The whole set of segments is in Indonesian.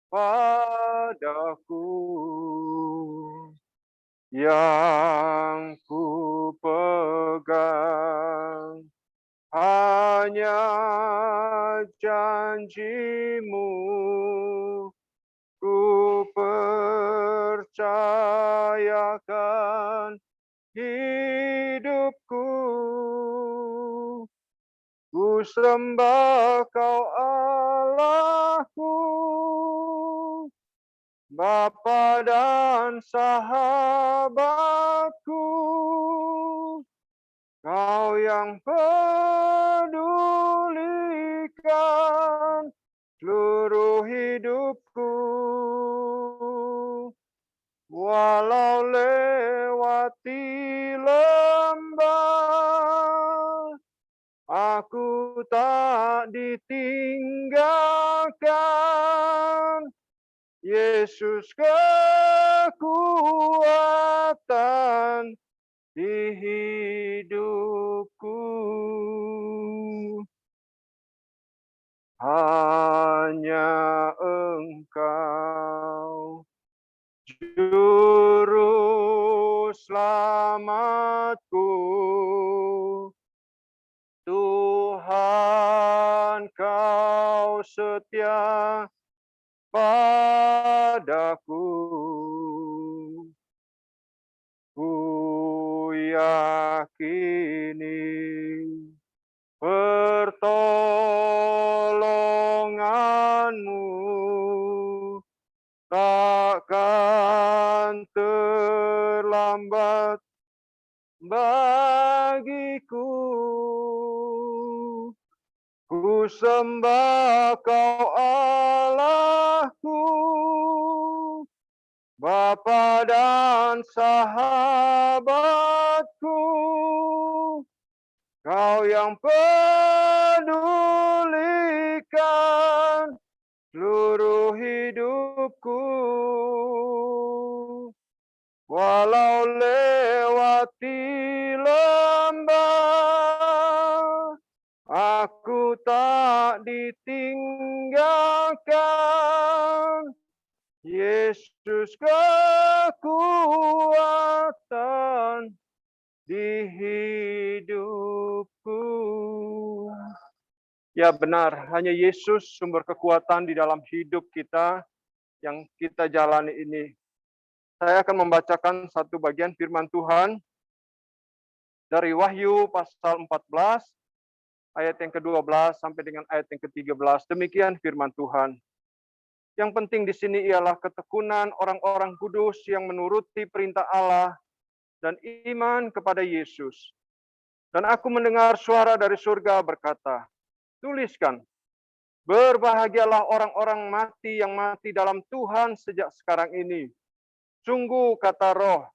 padaku, yang ku pegang hanya janjimu, ku percayakan hidupku, ku sembah kau Allahku, Bapa dan sahabatku, kau yang pedulikan seluruh hidupku, walau lewati lembah, aku tak ditinggalkan. Yesus kekuatan di hidupku. Hanya Engkau, Juru Selamatku. Tuhan, Kau setia padaku. Ku yakini pertolongan-Mu takkan terlambat bagiku. Ku sembah Kau Allahku, Bapa dan sahabatku, Kau yang pedulikan seluruh hidupku, walau lewati lembah, aku tak ditinggalkan. Yesus kekuatan di hidupku. Ya benar, hanya Yesus sumber kekuatan di dalam hidup kita yang kita jalani ini. Saya akan membacakan satu bagian firman Tuhan dari Wahyu pasal 14, ayat yang ke-12 sampai dengan ayat yang ke-13. Demikian firman Tuhan. Yang penting di sini ialah ketekunan orang-orang kudus yang menuruti perintah Allah dan iman kepada Yesus. Dan aku mendengar suara dari surga berkata, tuliskan, berbahagialah orang-orang mati yang mati dalam Tuhan sejak sekarang ini. Sungguh kata Roh,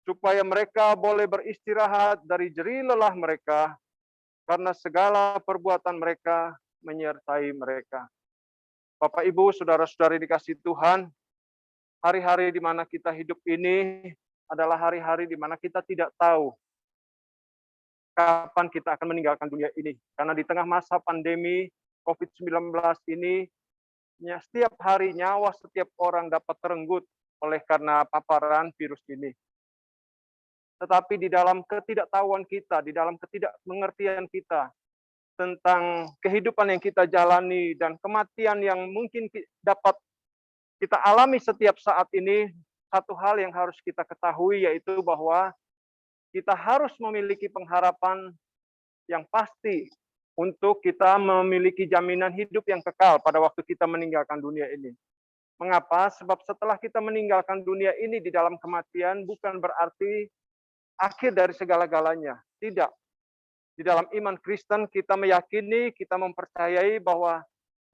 supaya mereka boleh beristirahat dari jerih lelah mereka, karena segala perbuatan mereka menyertai mereka. Bapak, Ibu, saudara-saudari dikasih Tuhan, hari-hari di mana kita hidup ini adalah hari-hari di mana kita tidak tahu kapan kita akan meninggalkan dunia ini. Karena di tengah masa pandemi COVID-19 ini, setiap hari nyawa setiap orang dapat terenggut oleh karena paparan virus ini. Tetapi di dalam ketidaktahuan kita, di dalam ketidakmengertian kita tentang kehidupan yang kita jalani dan kematian yang mungkin dapat kita alami setiap saat ini, satu hal yang harus kita ketahui yaitu bahwa kita harus memiliki pengharapan yang pasti untuk kita memiliki jaminan hidup yang kekal pada waktu kita meninggalkan dunia ini. Mengapa? Sebab setelah kita meninggalkan dunia ini di dalam kematian bukan berarti akhir dari segala-galanya. Tidak. Di dalam iman Kristen kita meyakini, kita mempercayai bahwa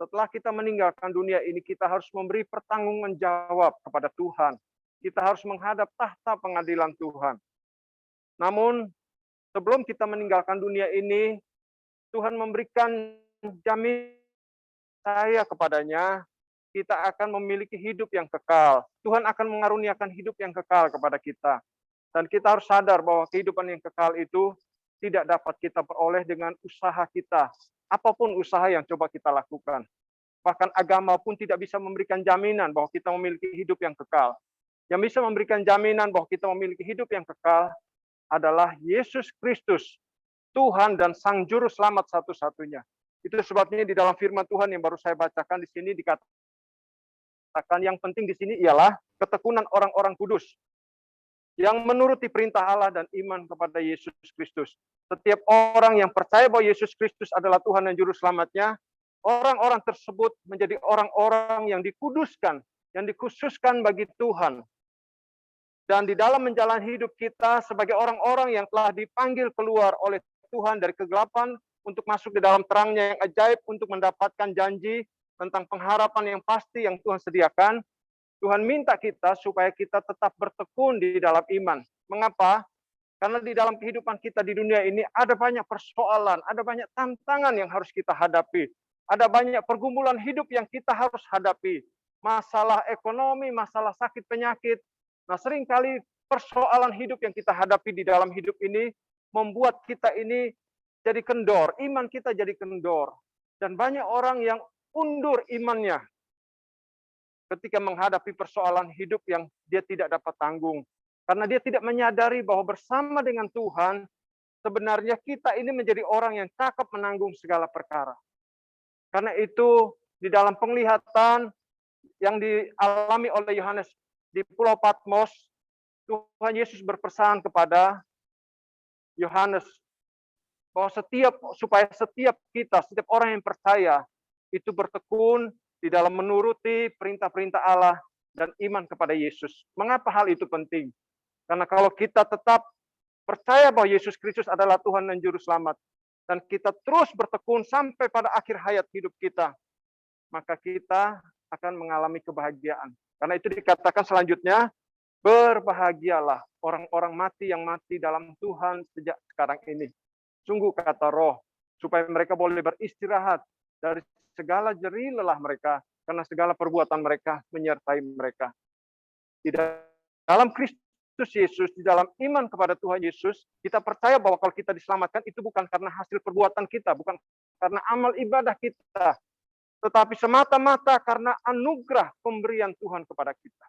setelah kita meninggalkan dunia ini, kita harus memberi pertanggungjawab kepada Tuhan. Kita harus menghadap tahta pengadilan Tuhan. Namun, sebelum kita meninggalkan dunia ini, Tuhan memberikan jaminan saya kepadanya, kita akan memiliki hidup yang kekal. Tuhan akan mengaruniakan hidup yang kekal kepada kita. Dan kita harus sadar bahwa kehidupan yang kekal itu tidak dapat kita peroleh dengan usaha kita. Apapun usaha yang coba kita lakukan. Bahkan agama pun tidak bisa memberikan jaminan bahwa kita memiliki hidup yang kekal. Yang bisa memberikan jaminan bahwa kita memiliki hidup yang kekal adalah Yesus Kristus, Tuhan dan Sang Juru Selamat satu-satunya. Itu sebabnya di dalam firman Tuhan yang baru saya bacakan di sini dikatakan yang penting di sini ialah ketekunan orang-orang kudus yang menuruti perintah Allah dan iman kepada Yesus Kristus. Setiap orang yang percaya bahwa Yesus Kristus adalah Tuhan dan Juru Selamatnya, orang-orang tersebut menjadi orang-orang yang dikuduskan, yang dikhususkan bagi Tuhan. Dan di dalam menjalani hidup kita sebagai orang-orang yang telah dipanggil keluar oleh Tuhan dari kegelapan untuk masuk di dalam terangnya yang ajaib untuk mendapatkan janji tentang pengharapan yang pasti yang Tuhan sediakan, Tuhan minta kita supaya kita tetap bertekun di dalam iman. Mengapa? Karena di dalam kehidupan kita di dunia ini ada banyak persoalan, ada banyak tantangan yang harus kita hadapi. Ada banyak pergumulan hidup yang kita harus hadapi. Masalah ekonomi, masalah sakit penyakit. Nah, seringkali persoalan hidup yang kita hadapi di dalam hidup ini membuat kita ini jadi kendor, iman kita jadi kendor. Dan banyak orang yang undur imannya ketika menghadapi persoalan hidup yang dia tidak dapat tanggung. Karena dia tidak menyadari bahwa bersama dengan Tuhan, sebenarnya kita ini menjadi orang yang cakap menanggung segala perkara. Karena itu, di dalam penglihatan yang dialami oleh Yohanes di Pulau Patmos, Tuhan Yesus berpesan kepada Yohanes bahwa supaya setiap kita, setiap orang yang percaya, itu bertekun di dalam menuruti perintah-perintah Allah dan iman kepada Yesus. Mengapa hal itu penting? Karena kalau kita tetap percaya bahwa Yesus Kristus adalah Tuhan dan Juru Selamat, dan kita terus bertekun sampai pada akhir hayat hidup kita, maka kita akan mengalami kebahagiaan. Karena itu dikatakan selanjutnya, berbahagialah orang-orang mati yang mati dalam Tuhan sejak sekarang ini. Sungguh kata Roh, supaya mereka boleh beristirahat dari segala jerih lelah mereka, karena segala perbuatan mereka menyertai mereka. Di dalam Kristus Yesus, di dalam iman kepada Tuhan Yesus, kita percaya bahwa kalau kita diselamatkan itu bukan karena hasil perbuatan kita, bukan karena amal ibadah kita, tetapi semata-mata karena anugerah pemberian Tuhan kepada kita.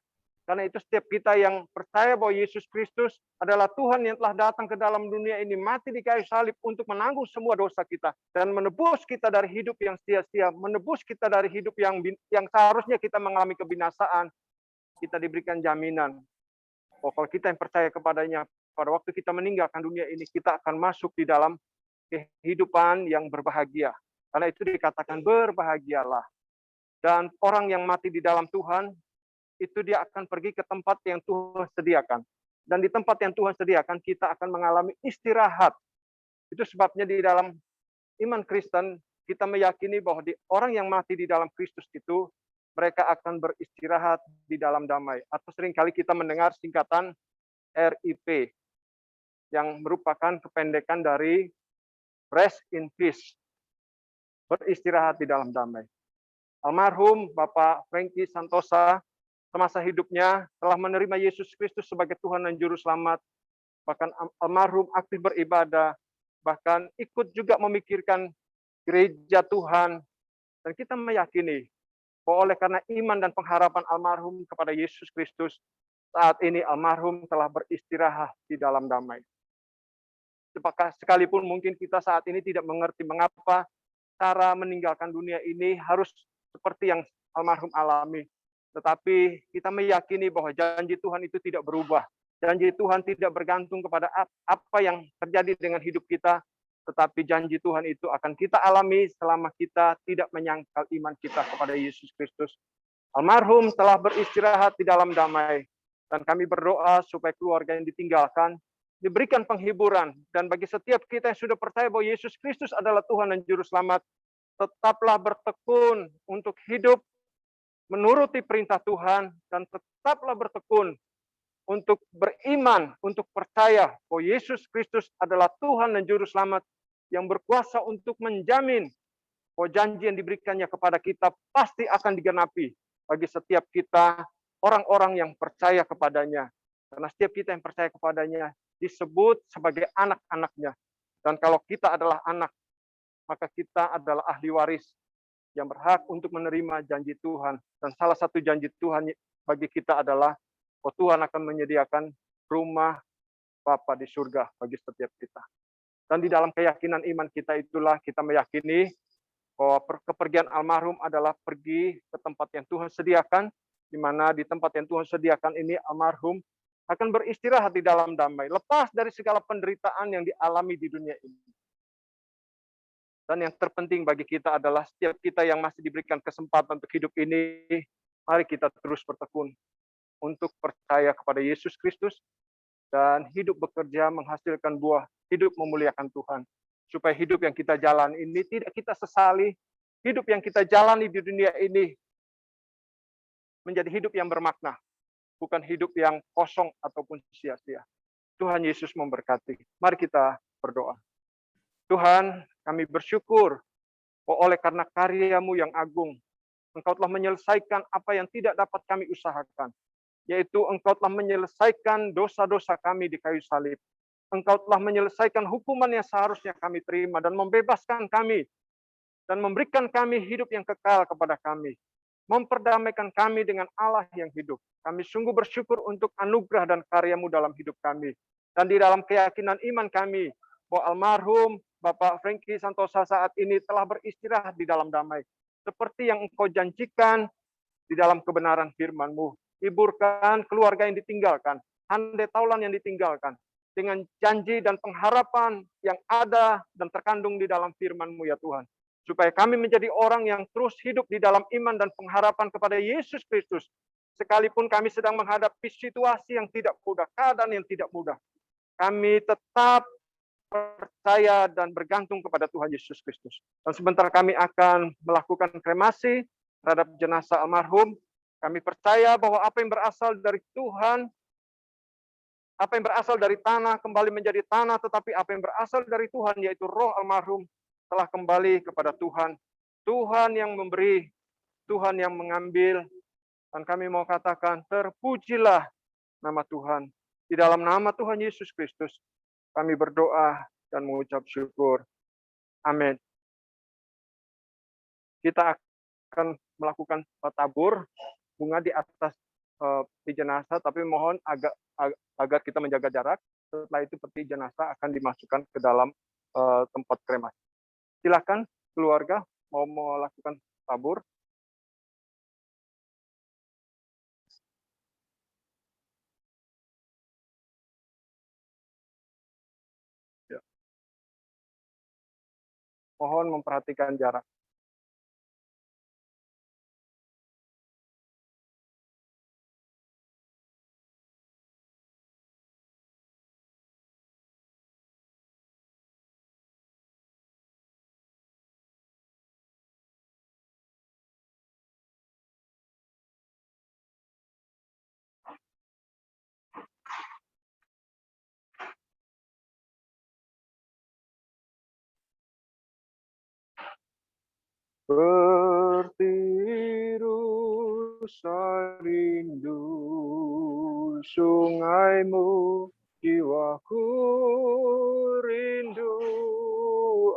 Karena itu setiap kita yang percaya bahwa Yesus Kristus adalah Tuhan yang telah datang ke dalam dunia ini, mati di kayu salib untuk menanggung semua dosa kita, dan menebus kita dari hidup yang sia-sia, menebus kita dari hidup yang seharusnya kita mengalami kebinasaan, kita diberikan jaminan bahwa kalau kita yang percaya kepadanya, pada waktu kita meninggalkan dunia ini, kita akan masuk di dalam kehidupan yang berbahagia. Karena itu dikatakan berbahagialah. Dan orang yang mati di dalam Tuhan, itu dia akan pergi ke tempat yang Tuhan sediakan. Dan di tempat yang Tuhan sediakan, kita akan mengalami istirahat. Itu sebabnya di dalam iman Kristen, kita meyakini bahwa orang yang mati di dalam Kristus itu, mereka akan beristirahat di dalam damai. Atau seringkali kita mendengar singkatan RIP, yang merupakan kependekan dari Rest in Peace, beristirahat di dalam damai. Almarhum Bapak Frankie Santosa, semasa hidupnya telah menerima Yesus Kristus sebagai Tuhan dan Juru Selamat. Bahkan almarhum aktif beribadah, bahkan ikut juga memikirkan gereja Tuhan. Dan kita meyakini bahwa oleh karena iman dan pengharapan almarhum kepada Yesus Kristus, saat ini almarhum telah beristirahat di dalam damai. Sekalipun mungkin kita saat ini tidak mengerti mengapa cara meninggalkan dunia ini harus seperti yang almarhum alami. Tetapi kita meyakini bahwa janji Tuhan itu tidak berubah. Janji Tuhan tidak bergantung kepada apa yang terjadi dengan hidup kita, tetapi janji Tuhan itu akan kita alami selama kita tidak menyangkal iman kita kepada Yesus Kristus. Almarhum telah beristirahat di dalam damai, dan kami berdoa supaya keluarga yang ditinggalkan diberikan penghiburan. Dan bagi setiap kita yang sudah percaya bahwa Yesus Kristus adalah Tuhan dan Juru Selamat, tetaplah bertekun untuk hidup menuruti perintah Tuhan, dan tetaplah bertekun untuk beriman, untuk percaya bahwa Yesus Kristus adalah Tuhan dan Juru Selamat yang berkuasa untuk menjamin bahwa janji yang diberikannya kepada kita pasti akan digenapi bagi setiap kita, orang-orang yang percaya kepadanya. Karena setiap kita yang percaya kepadanya disebut sebagai anak-anaknya. Dan kalau kita adalah anak, maka kita adalah ahli waris. yang berhak untuk menerima janji Tuhan. Dan salah satu janji Tuhan bagi kita adalah, oh Tuhan akan menyediakan rumah Bapa di surga bagi setiap kita. Dan di dalam keyakinan iman kita itulah kita meyakini bahwa kepergian almarhum adalah pergi ke tempat yang Tuhan sediakan, di mana di tempat yang Tuhan sediakan ini almarhum akan beristirahat di dalam damai, lepas dari segala penderitaan yang dialami di dunia ini. Dan yang terpenting bagi kita adalah setiap kita yang masih diberikan kesempatan untuk hidup ini, mari kita terus bertekun untuk percaya kepada Yesus Kristus dan hidup bekerja menghasilkan buah, hidup memuliakan Tuhan. Supaya hidup yang kita jalani ini tidak kita sesali, hidup yang kita jalani di dunia ini menjadi hidup yang bermakna, bukan hidup yang kosong ataupun sia-sia. Tuhan Yesus memberkati. Mari kita berdoa. Tuhan, kami bersyukur oleh karena karya-Mu yang agung, Engkau telah menyelesaikan apa yang tidak dapat kami usahakan, yaitu Engkau telah menyelesaikan dosa-dosa kami di kayu salib. Engkau telah menyelesaikan hukuman yang seharusnya kami terima dan membebaskan kami dan memberikan kami hidup yang kekal kepada kami, memperdamaikan kami dengan Allah yang hidup. Kami sungguh bersyukur untuk anugerah dan karya-Mu dalam hidup kami. Dan di dalam keyakinan iman kami, bahwa almarhum Bapak Frankie Santosa saat ini telah beristirahat di dalam damai. Seperti yang Engkau janjikan di dalam kebenaran firman-Mu. Hiburkan keluarga yang ditinggalkan, handai taulan yang ditinggalkan, dengan janji dan pengharapan yang ada dan terkandung di dalam firman-Mu ya Tuhan. Supaya kami menjadi orang yang terus hidup di dalam iman dan pengharapan kepada Yesus Kristus. Sekalipun kami sedang menghadapi situasi yang tidak mudah, keadaan yang tidak mudah. Kami tetap percaya dan bergantung kepada Tuhan Yesus Kristus. Dan sebentar kami akan melakukan kremasi terhadap jenazah almarhum. Kami percaya bahwa apa yang berasal dari Tuhan, apa yang berasal dari tanah kembali menjadi tanah, tetapi apa yang berasal dari Tuhan, yaitu roh almarhum, telah kembali kepada Tuhan. Tuhan yang memberi, Tuhan yang mengambil, dan kami mau katakan, terpujilah nama Tuhan. Di dalam nama Tuhan Yesus Kristus, kami berdoa dan mengucap syukur. Amin. Kita akan melakukan tabur bunga di atas peti jenazah, tapi mohon agar kita menjaga jarak. Setelah itu peti jenazah akan dimasukkan ke dalam tempat kremasi. Silakan keluarga mau melakukan tabur. Ya. Mohon memperhatikan jarak. Bertirus rindu sungaimu, jiwaku rindu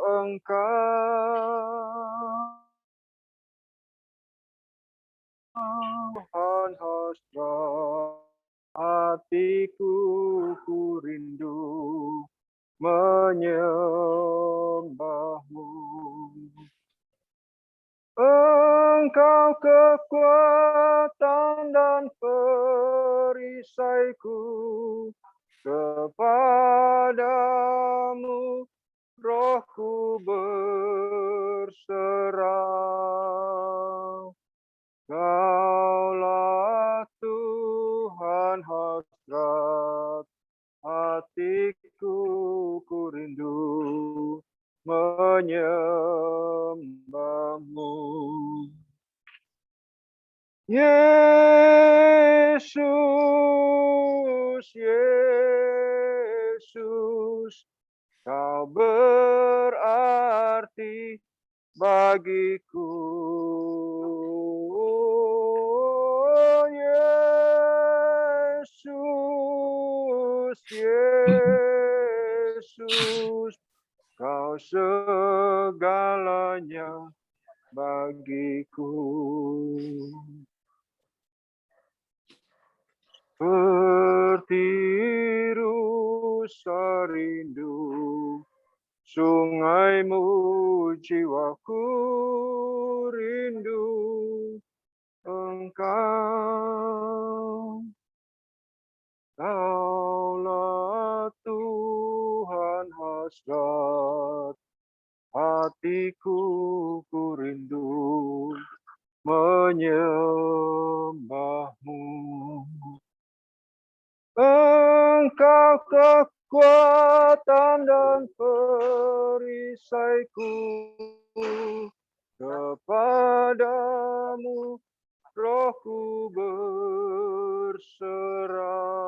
Engkau. Tuhan hasrat hatiku, ku rindu menyembahmu. Engkau kekuatan dan perisaiku, kepadamu rohku berserah. Kaulah Tuhan hasrat hatiku, ku rindu menyembahmu. Yesus, Yesus, Kau berarti bagiku. Yesus, Yesus, Kau segalanya bagi bagiku. Seperti rusa rindu sungaimu, jiwaku rindu Engkau. Kaulah Tuhan hasrat hatiku, ku rindu menyembahmu. Engkau kekuatan dan perisaiku, kepadamu rohku berserah.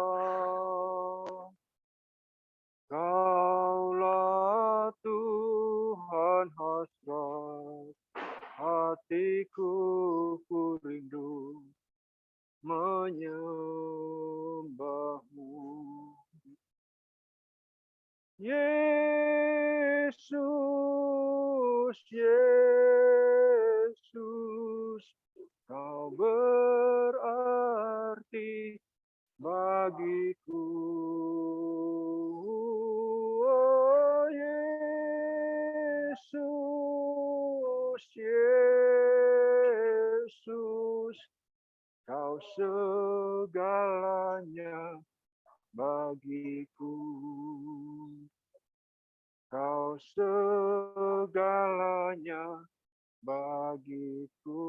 Kaulah Tuhan hasrat hatiku, ku rindu menyembahmu. Yesus, Yesus, Kau berarti bagiku. Oh, Yesus, Yesus, Kau segalanya bagiku. Kau segalanya bagiku.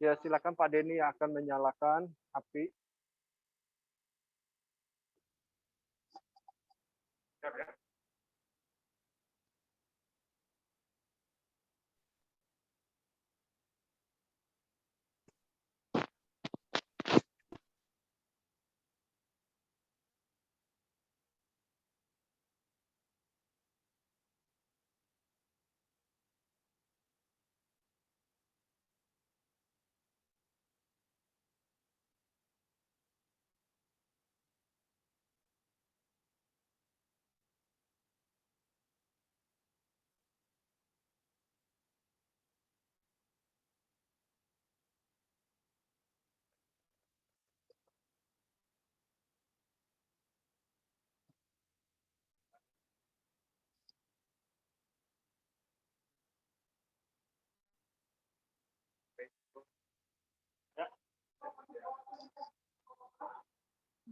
Ya, silakan Pak Denny yang akan menyalakan api.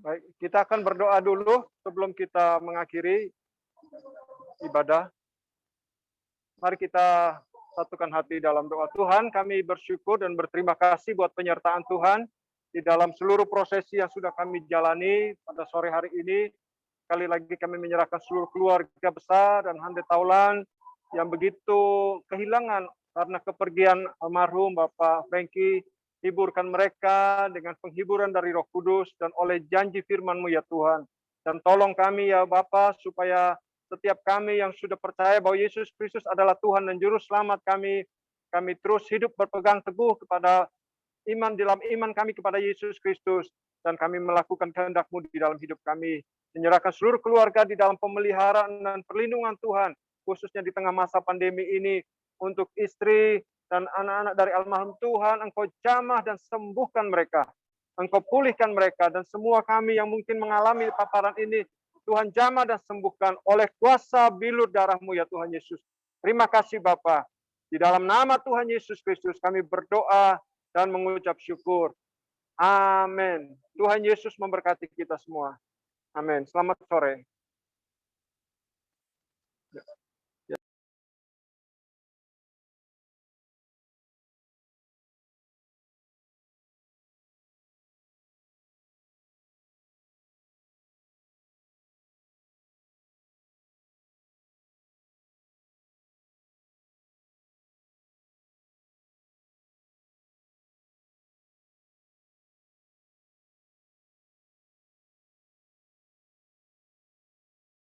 Baik, kita akan berdoa dulu sebelum kita mengakhiri ibadah. Mari kita satukan hati dalam doa. Tuhan, kami bersyukur dan berterima kasih buat penyertaan Tuhan di dalam seluruh prosesi yang sudah kami jalani pada sore hari ini. Sekali lagi kami menyerahkan seluruh keluarga besar dan Hande Taulan yang begitu kehilangan karena kepergian almarhum Bapak Franky. Hiburkan mereka dengan penghiburan dari Roh Kudus dan oleh janji firman-Mu ya Tuhan. Dan tolong kami ya Bapa supaya setiap kami yang sudah percaya bahwa Yesus Kristus adalah Tuhan dan Juru Selamat kami terus hidup berpegang teguh kepada dalam iman kami kepada Yesus Kristus, dan kami melakukan kehendak-Mu di dalam hidup kami. Menyerahkan seluruh keluarga di dalam pemeliharaan dan perlindungan Tuhan, khususnya di tengah masa pandemi ini, untuk istri dan anak-anak dari almarhum Tuhan, Engkau jamah dan sembuhkan mereka. Engkau pulihkan mereka, dan semua kami yang mungkin mengalami paparan ini, Tuhan jamah dan sembuhkan oleh kuasa bilur darah-Mu ya Tuhan Yesus. Terima kasih Bapa. Di dalam nama Tuhan Yesus Kristus kami berdoa dan mengucap syukur. Amin. Tuhan Yesus memberkati kita semua. Amin. Selamat sore.